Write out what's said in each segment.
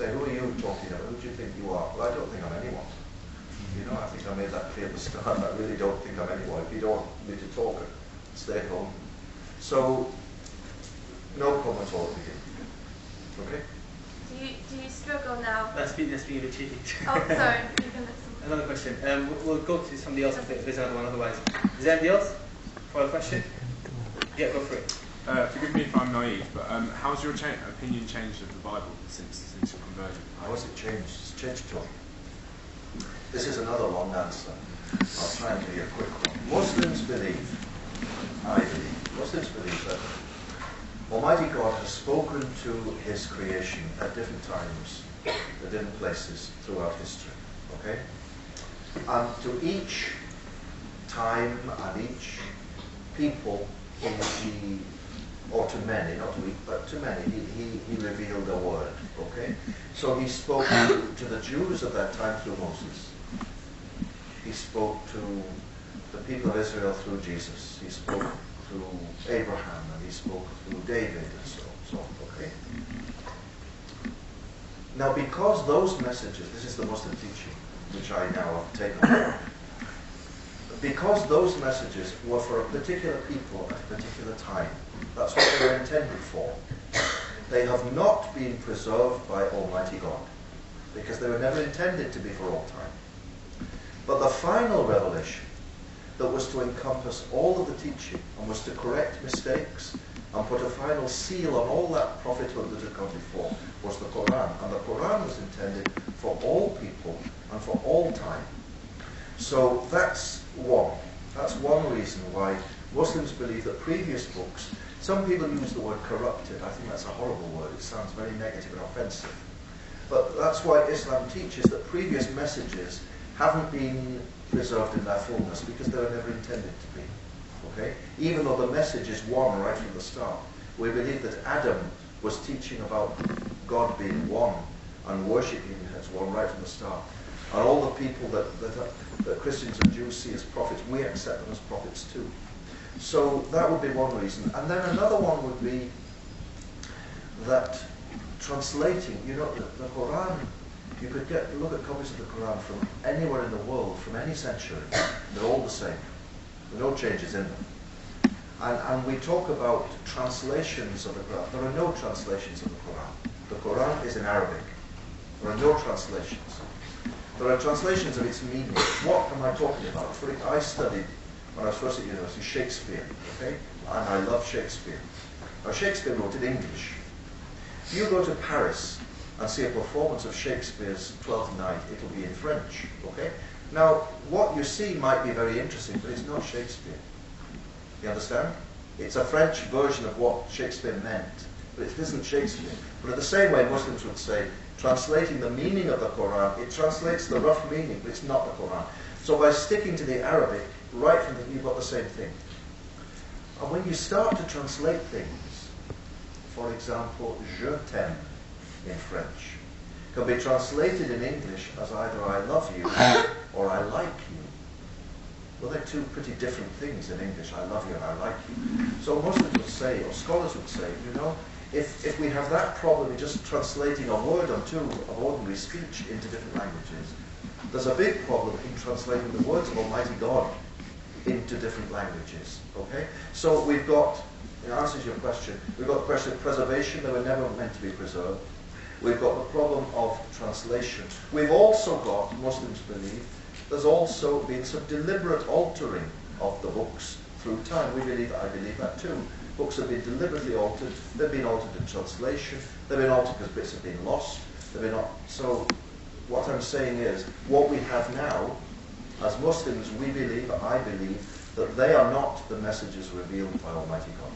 say, who are you talking about? Who do you think you are? Well, I don't think I'm anyone. You know, I think I made that clear at the start. I really don't think I'm anyone. If you don't want me to talk, stay at home. So, no problem at all at the beginning. Okay? Do you struggle now? That's being a bit cheeky. Oh, sorry. You can Another question. We'll go to somebody else if there's another one otherwise. Is there anybody else for a question? Yeah, go for it. Forgive me if I'm naive, but how's your opinion changed of the Bible since your conversion? How has it changed? It's changed totally. This is another long answer. I'll try and be a quick one. Muslims believe, I believe, Muslims believe that Almighty God has spoken to His creation at different times, at different places throughout history. Okay? And to each time and each people, or to many, not to each, but to many, he revealed a word. Okay? So He spoke to the Jews at that time through Moses. He spoke to the people of Israel through Jesus. He spoke through Abraham, and He spoke through David, and so on. Okay? Now, because those messages, this is the Muslim teaching, which I now have taken on, because those messages were for a particular people at a particular time, that's what they were intended for, they have not been preserved by Almighty God, because they were never intended to be for all time. But the final revelation that was to encompass all of the teaching and was to correct mistakes and put a final seal on all that prophethood that had gone before was the Quran. And the Quran was intended for all people and for all time. So that's one. That's one reason why Muslims believe that previous books, some people use the word corrupted. I think that's a horrible word. It sounds very negative and offensive. But that's why Islam teaches that previous messages haven't been preserved in their fullness because they were never intended to be. Okay? Even though the message is one right from the start. We believe that Adam was teaching about God being one and worshipping Him as one right from the start. And all the people that Christians and Jews see as prophets, we accept them as prophets too. So that would be one reason. And then another one would be that translating, you know, the Quran, you could look at copies of the Quran from anywhere in the world, from any century. They're all the same. There are no changes in them. And we talk about translations of the Quran. There are no translations of the Quran. The Quran is in Arabic. There are no translations. There are translations of its meaning. What am I talking about? I studied, when I was first at university, Shakespeare. Okay? And I love Shakespeare. Now, Shakespeare wrote in English. If you go to Paris and see a performance of Shakespeare's Twelfth Night, it'll be in French. Okay? Now, what you see might be very interesting, but it's not Shakespeare. You understand? It's a French version of what Shakespeare meant, but it isn't Shakespeare. But in the same way, Muslims would say, translating the meaning of the Quran, it translates the rough meaning, but it's not the Quran. So by sticking to the Arabic, right from the, you've got the same thing. And when you start to translate things, for example, je t'aime in French, can be translated in English as either I love you or I like you. Well, they're two pretty different things in English, I love you and I like you. So Muslims would say, or scholars would say, you know, if we have that problem in just translating a word or two of ordinary speech into different languages, there's a big problem in translating the words of Almighty God into different languages. Okay? So we've got, in answer to your question, we've got the question of preservation. They were never meant to be preserved. We've got the problem of translation. We've also got, Muslims believe, there's also been some deliberate altering of the books through time. I believe that too. Books have been deliberately altered. They've been altered in translation. They've been altered because bits have been lost. So what I'm saying is, what we have now, as Muslims, we believe, I believe, that they are not the messages revealed by Almighty God.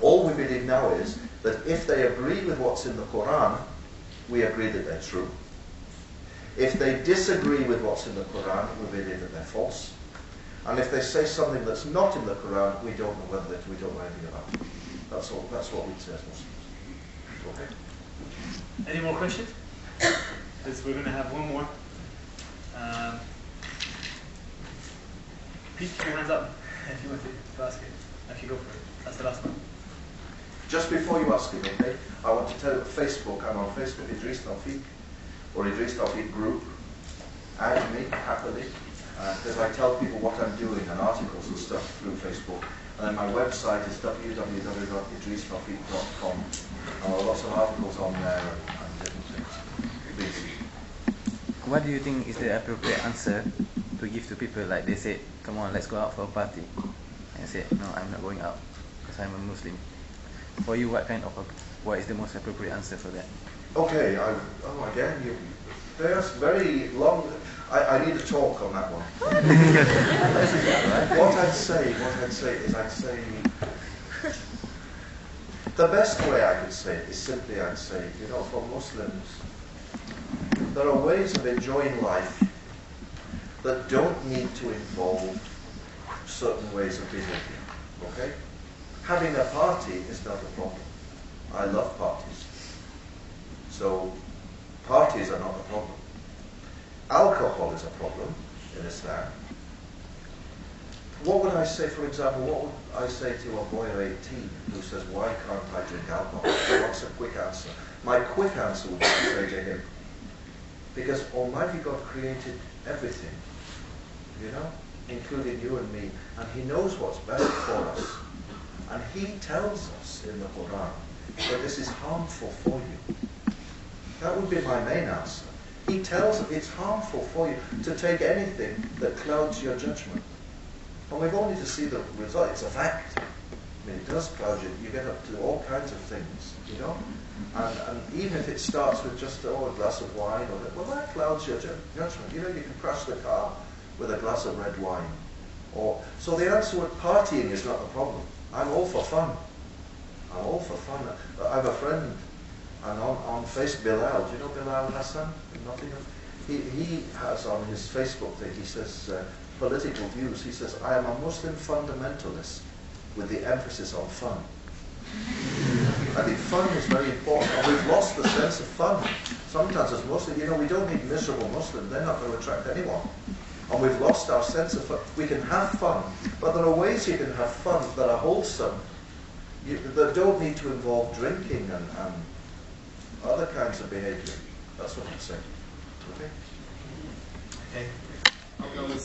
All we believe now is that if they agree with what's in the Quran, we agree that they're true. If they disagree with what's in the Quran, we believe that they're false. And if they say something that's not in the Quran, we don't know we don't know anything about it. That's all. That's what we'd say as Muslims. Okay. Any more questions? Because we're going to have one more. Please keep your hands up if you want to ask it. If you go for it. That's the last one. Just before you ask him, okay, I want to tell you Facebook, I'm on Facebook, Idris Tawfiq, or Idris Tawfiq Group. Add me happily, because I tell people what I'm doing and articles and stuff through Facebook. And then my website is www.idristawfiq.com. There are lots of articles on there and different things. Please. What do you think is the appropriate answer to give to people like they say, come on, let's go out for a party? And say, no, I'm not going out because I'm a Muslim. For you, what is the most appropriate answer for that? Okay, there's very long. I need a talk on that one. What I'd say is the best way I could say it is simply I'd say, for Muslims, there are ways of enjoying life that don't need to involve certain ways of behaving. Okay? Having a party is not a problem. I love parties. So, parties are not a problem. Alcohol is a problem in Islam. What would I say, for example, what would I say to a boy of 18 who says, why can't I drink alcohol? He wants a quick answer. My quick answer would be to say to him, because Almighty God created everything, including you and me, and He knows what's best for us. And He tells us in the Quran that this is harmful for you. That would be my main answer. He tells us it's harmful for you to take anything that clouds your judgment. And we've only to see the result. It's a fact. I mean, it does cloud you. You get up to all kinds of things, And even if it starts with just a glass of wine, that clouds your judgment. You can crash the car with a glass of red wine. So the answer with partying is not the problem. I'm all for fun. I have a friend, and on Facebook, Bilal. Do you know Bilal Hassan in Nottingham? He has on his Facebook thing, he says, political views. He says, I am a Muslim fundamentalist with the emphasis on fun. I think fun is very important, and we've lost the sense of fun. Sometimes as Muslims, we don't need miserable Muslims. They're not going to attract anyone. And we've lost our sense of fun. We can have fun, but there are ways you can have fun that are wholesome, that don't need to involve drinking and other kinds of behavior. That's what I'm saying. Okay? Okay. I'll go with